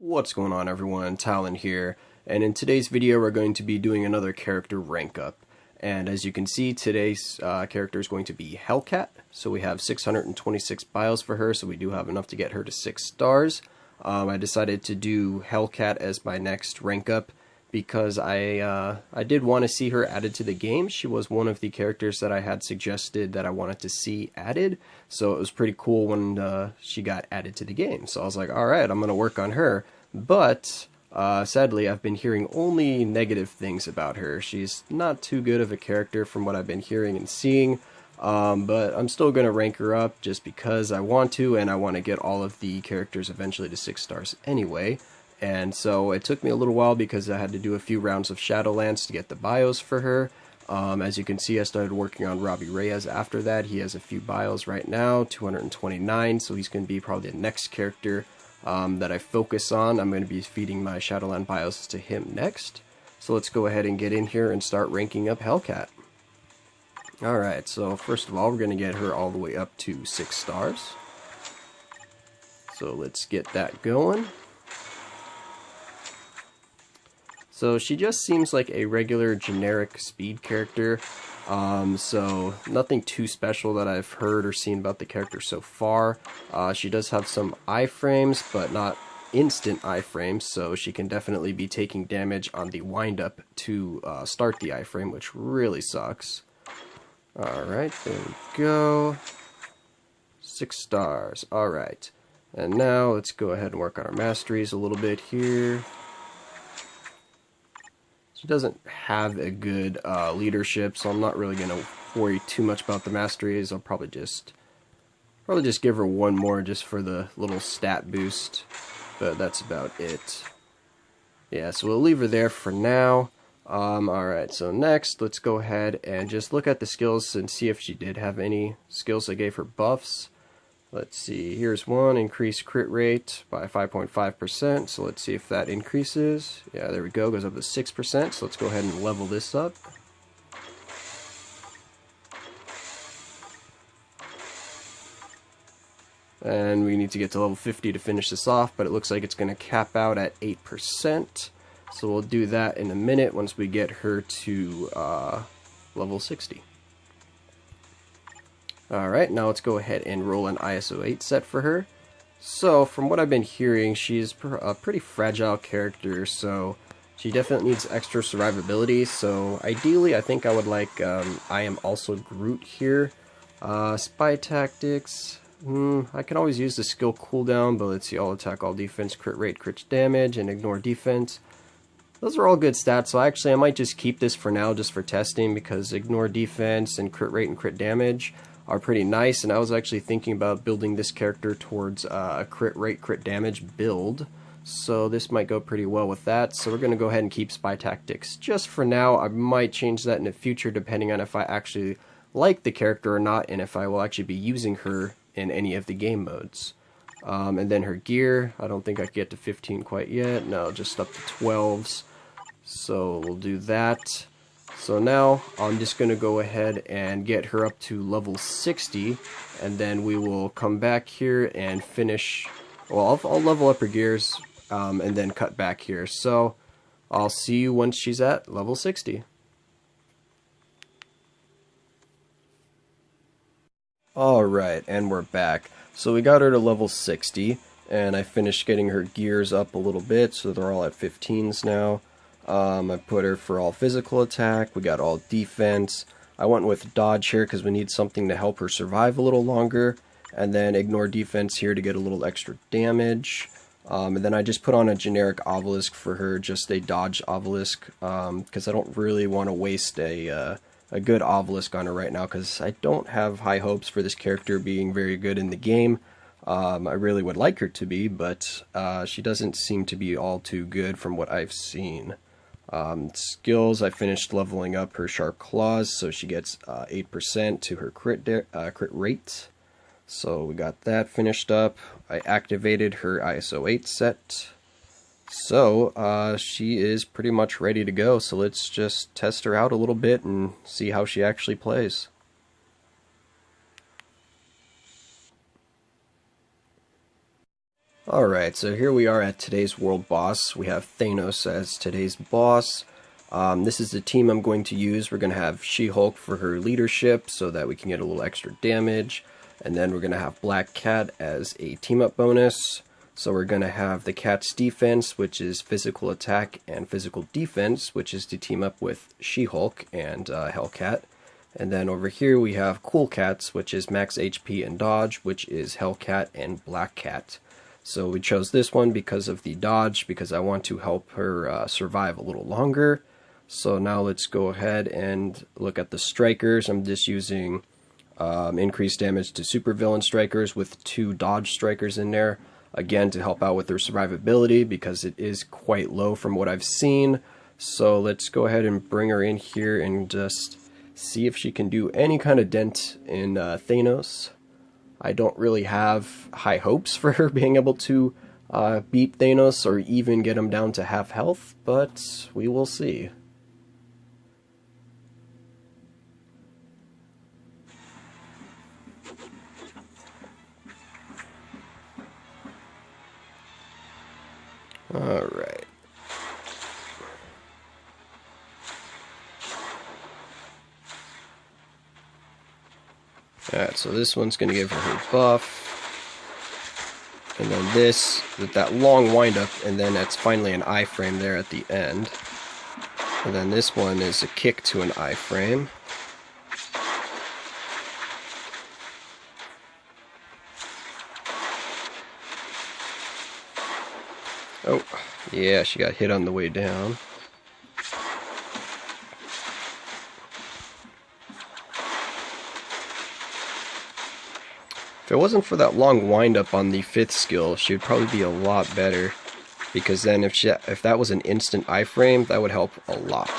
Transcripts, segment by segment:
What's going on, everyone? Talon here, and in today's video we're going to be doing another character rank up. And as you can see, today's character is going to be Hellcat. So we have 626 bios for her, so we do have enough to get her to 6 stars. I decided to do Hellcat as my next rank up because I did want to see her added to the game. She was one of the characters that I had suggested that I wanted to see added, so it was pretty cool when she got added to the game. So I was like, alright, I'm going to work on her. But sadly, I've been hearing only negative things about her. She's not too good of a character from what I've been hearing and seeing, but I'm still going to rank her up just because I want to, and I want to get all of the characters eventually to 6 stars anyway. And so it took me a little while because I had to do a few rounds of Shadowlands to get the bios for her. As you can see, I started working on Robbie Reyes after that. He has a few bios right now, 229, so he's going to be probably the next character that I focus on. I'm going to be feeding my Shadowland bios to him next. So let's go ahead and get in here and start ranking up Hellcat. Alright, so first of all, we're going to get her all the way up to 6 stars. So let's get that going. So she just seems like a regular generic speed character, so nothing too special that I've heard or seen about the character so far. She does have some iframes, but not instant iframes, so she can definitely be taking damage on the windup to start the iframe, which really sucks. Alright, there we go. 6 stars, alright. And now let's go ahead and work on our masteries a little bit here. She doesn't have a good leadership, so I'm not really going to worry too much about the masteries. I'll probably just give her one more just for the little stat boost, but that's about it. Yeah, so we'll leave her there for now. Alright, so next, let's go ahead and just look at the skills and see if she did have any skills that gave her buffs. Let's see, here's one, increase crit rate by 5.5%, so let's see if that increases. Yeah, there we go, goes up to 6%, so let's go ahead and level this up. And we need to get to level 50 to finish this off, but it looks like it's going to cap out at 8%, so we'll do that in a minute once we get her to level 60. Alright, now let's go ahead and roll an ISO 8 set for her. So, from what I've been hearing, she's a pretty fragile character, so she definitely needs extra survivability. So, ideally, I think I would like I am also Groot here. Spy tactics, I can always use the skill cooldown, but let's see, all attack, all defense, crit rate, crit damage, and ignore defense. Those are all good stats, so actually I might just keep this for now just for testing, because ignore defense and crit rate and crit damage are pretty nice, and I was actually thinking about building this character towards a crit rate, crit damage build, so this might go pretty well with that. So we're going to go ahead and keep Spy Tactics just for now. I might change that in the future depending on if I actually like the character or not, and if I will actually be using her in any of the game modes. And then her gear, I don't think I can get to 15 quite yet, no, just up to 12s, so we'll do that. So now I'm just going to go ahead and get her up to level 60, and then we will come back here and finish. Well, I'll level up her gears and then cut back here. So I'll see you once she's at level 60. Alright, and we're back. So we got her to level 60, and I finished getting her gears up a little bit, so they're all at 15s now. I put her for all physical attack, we got all defense. I went with dodge here because we need something to help her survive a little longer, and then ignore defense here to get a little extra damage. And then I just put on a generic obelisk for her, just a dodge obelisk, because I don't really want to waste a good obelisk on her right now, because I don't have high hopes for this character being very good in the game. I really would like her to be, but she doesn't seem to be all too good from what I've seen. Skills, I finished leveling up her sharp claws, so she gets 8% to her crit rate. So we got that finished up. I activated her ISO 8 set. So she is pretty much ready to go, so let's just test her out a little bit and see how she actually plays. Alright, so here we are at today's world boss. We have Thanos as today's boss. This is the team I'm going to use. We're going to have She-Hulk for her leadership so that we can get a little extra damage. And then we're going to have Black Cat as a team-up bonus. So we're going to have the Cat's defense, which is physical attack, and physical defense, which is to team up with She-Hulk and Hellcat. And then over here we have Cool Cats, which is max HP and dodge, which is Hellcat and Black Cat. So we chose this one because of the dodge, because I want to help her survive a little longer. So now let's go ahead and look at the strikers. I'm just using increased damage to supervillain strikers with 2 dodge strikers in there. Again, to help out with their survivability, because it is quite low from what I've seen. So let's go ahead and bring her in here and just see if she can do any kind of dent in Thanos. I don't really have high hopes for her being able to beat Thanos or even get him down to half health, but we will see. Alright. Alright, so this one's going to give her buff. And then this, with that long windup, and then it's finally an iframe there at the end. And then this one is a kick to an iframe. Oh, yeah, she got hit on the way down. If it wasn't for that long windup on the 5th skill, she would probably be a lot better. Because then if that was an instant iframe, that would help a lot.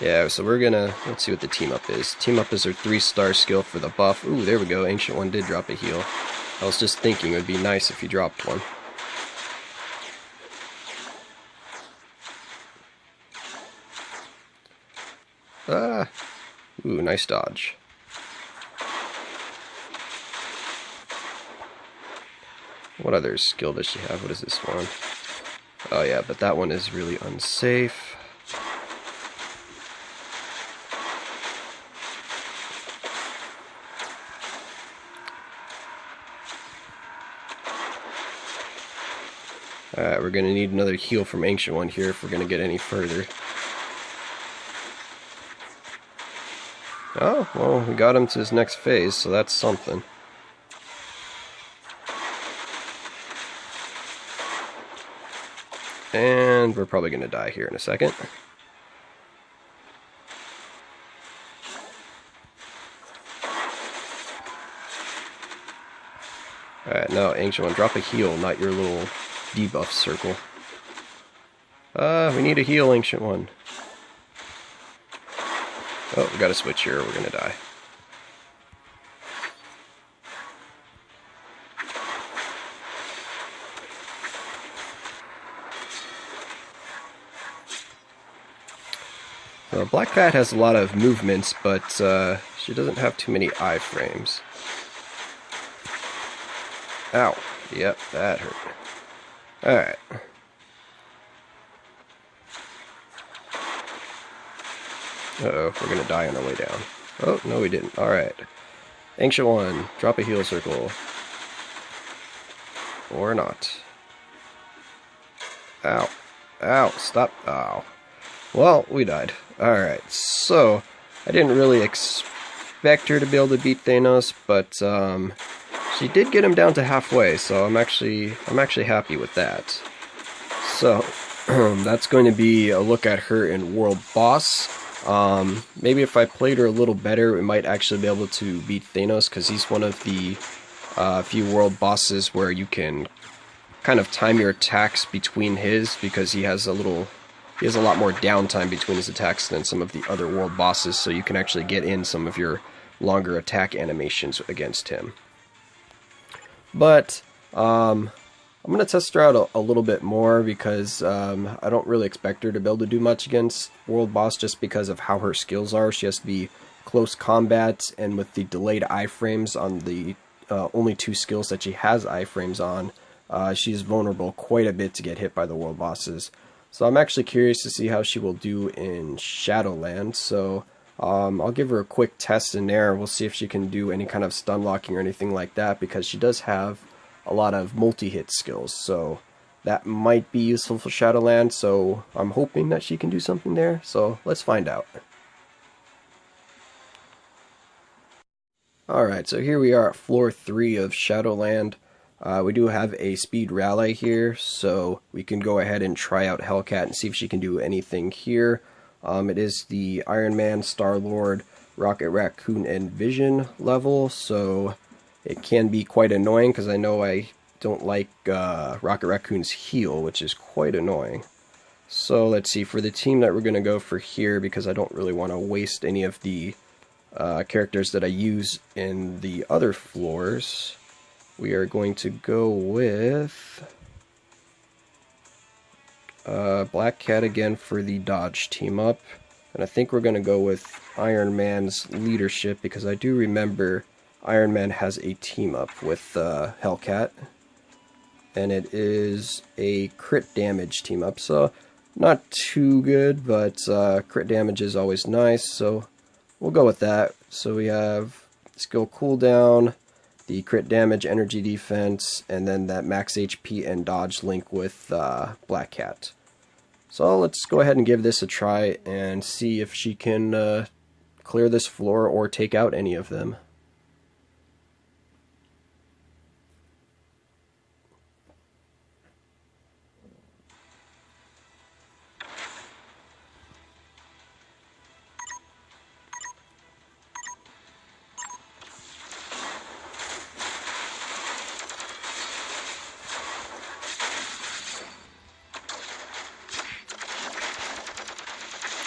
Yeah, so we're gonna, let's see what the team up is. Team up is her 3-star skill for the buff. Ooh, there we go, Ancient One did drop a heal. I was just thinking it would be nice if he dropped one. Ah, ooh, nice dodge. What other skill does she have? What is this one? Oh yeah, but that one is really unsafe. Alright, we're going to need another heal from Ancient One here if we're going to get any further. Oh, well, we got him to his next phase, so that's something. And we're probably going to die here in a second. Alright, now Ancient One, drop a heal, not your little debuff circle. We need a heal, Ancient One. Oh, we gotta switch here, we're gonna die. Well, Black Cat has a lot of movements, but she doesn't have too many iframes. Ow. Yep, that hurt. Alright. Uh-oh, we're gonna die on our way down. Oh, no we didn't. Alright. Ancient One, drop a heal circle. Or not. Ow. Ow, stop. Ow. Well, we died. Alright, so, I didn't really expect her to be able to beat Thanos, but, she did get him down to halfway, so I'm actually happy with that. So, that's going to be a look at her in World Boss. Maybe if I played her a little better, we might actually be able to beat Thanos, because he's one of the few world bosses where you can kind of time your attacks between his, because he has a lot more downtime between his attacks than some of the other world bosses, so you can actually get in some of your longer attack animations against him. But I'm going to test her out a little bit more, because I don't really expect her to be able to do much against World Boss just because of how her skills are. She has to be close combat and with the delayed iframes on the only 2 skills that she has iframes on, she's vulnerable quite a bit to get hit by the world bosses. So I'm actually curious to see how she will do in Shadowlands. So I'll give her a quick test in there. We'll see if she can do any kind of stun locking or anything like that, because she does have a lot of multi-hit skills. So that might be useful for Shadowlands. So I'm hoping that she can do something there. So let's find out. Alright, so here we are at floor 3 of Shadowland. We do have a speed rally here, so we can go ahead and try out Hellcat and see if she can do anything here. It is the Iron Man, Star-Lord, Rocket Raccoon, and Vision level, so it can be quite annoying because I know I don't like Rocket Raccoon's heal, which is quite annoying. So let's see, for the team that we're going to go for here, because I don't really want to waste any of the characters that I use in the other floors, we are going to go with Black Cat again for the dodge team up, and I think we're going to go with Iron Man's leadership, because I do remember Iron Man has a team up with Hellcat, and it is a crit damage team up, so not too good, but crit damage is always nice, so we'll go with that. So we have skill cooldown, the crit damage, energy defense, and then that max HP and dodge link with Black Cat. So let's go ahead and give this a try and see if she can clear this floor or take out any of them.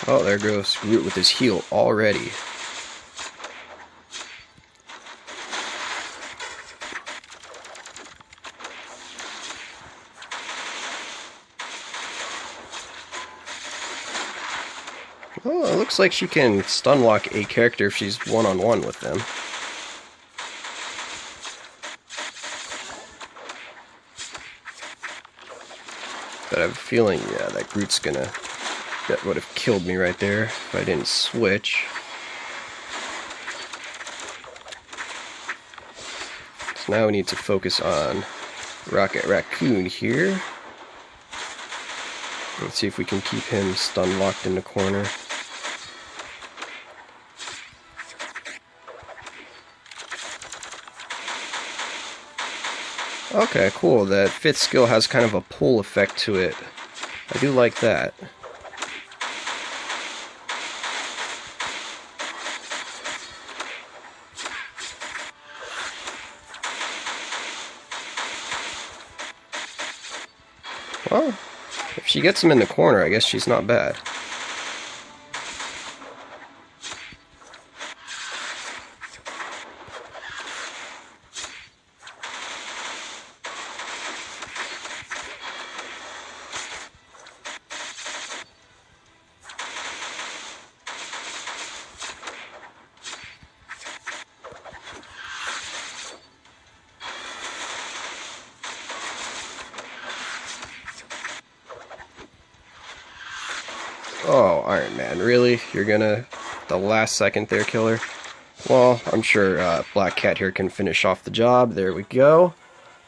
Oh, there goes Groot with his heal already. Oh, it looks like she can stun lock a character if she's one-on-one with them. But I have a feeling, yeah, that Groot's gonna... That would have killed me right there if I didn't switch. So now we need to focus on Rocket Raccoon here. Let's see if we can keep him stun locked in the corner. Okay, cool. That 5th skill has kind of a pull effect to it. I do like that. Well, if she gets him in the corner, I guess she's not bad. Oh, Iron Man, really? You're gonna... the last second there, killer? Well, I'm sure Black Cat here can finish off the job. There we go.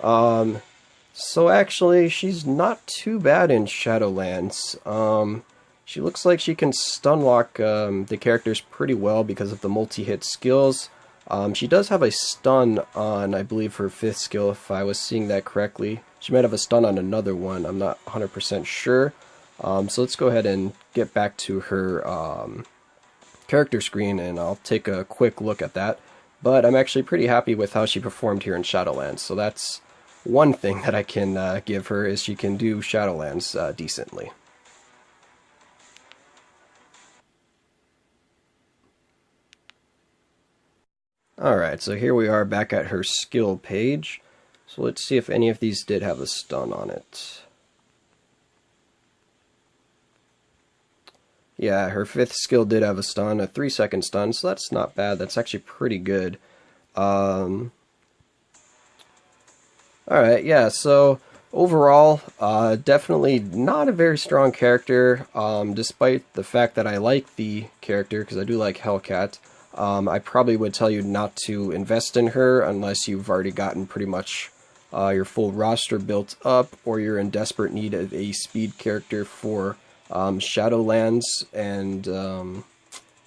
So actually, she's not too bad in Shadowlands. She looks like she can stun lock the characters pretty well because of the multi-hit skills. She does have a stun on, I believe, her 5th skill, if I was seeing that correctly. She might have a stun on another one, I'm not 100% sure. So let's go ahead and get back to her character screen, and I'll take a quick look at that. But I'm actually pretty happy with how she performed here in Shadowlands, so that's one thing that I can give her, is she can do Shadowlands decently. Alright, so here we are back at her skill page. So let's see if any of these did have a stun on it. Yeah, her 5th skill did have a stun, a 3-second stun, so that's not bad. That's actually pretty good. Alright, yeah, so overall, definitely not a very strong character, despite the fact that I like the character, because I do like Hellcat. I probably would tell you not to invest in her unless you've already gotten pretty much your full roster built up, or you're in desperate need of a speed character for Shadowlands, and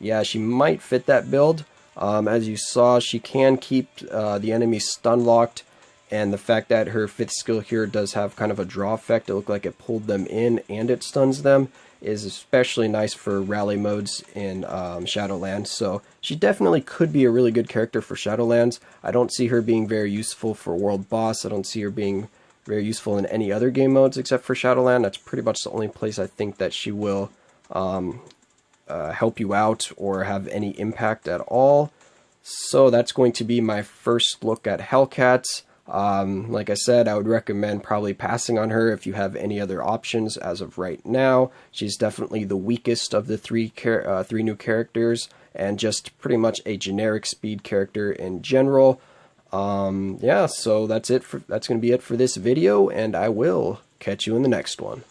yeah, she might fit that build. As you saw, she can keep the enemy stun locked, and the fact that her 5th skill here does have kind of a draw effect, it looked like it pulled them in and it stuns them, is especially nice for rally modes in Shadowlands. So she definitely could be a really good character for Shadowlands. I don't see her being very useful for World Boss. I don't see her being very useful in any other game modes except for Shadowland. That's pretty much the only place I think that she will help you out or have any impact at all. So that's going to be my first look at Hellcat. Like I said, I would recommend probably passing on her if you have any other options as of right now. She's definitely the weakest of the three new characters, and just pretty much a generic speed character in general. Yeah, so that's going to be it for this video, and I will catch you in the next one.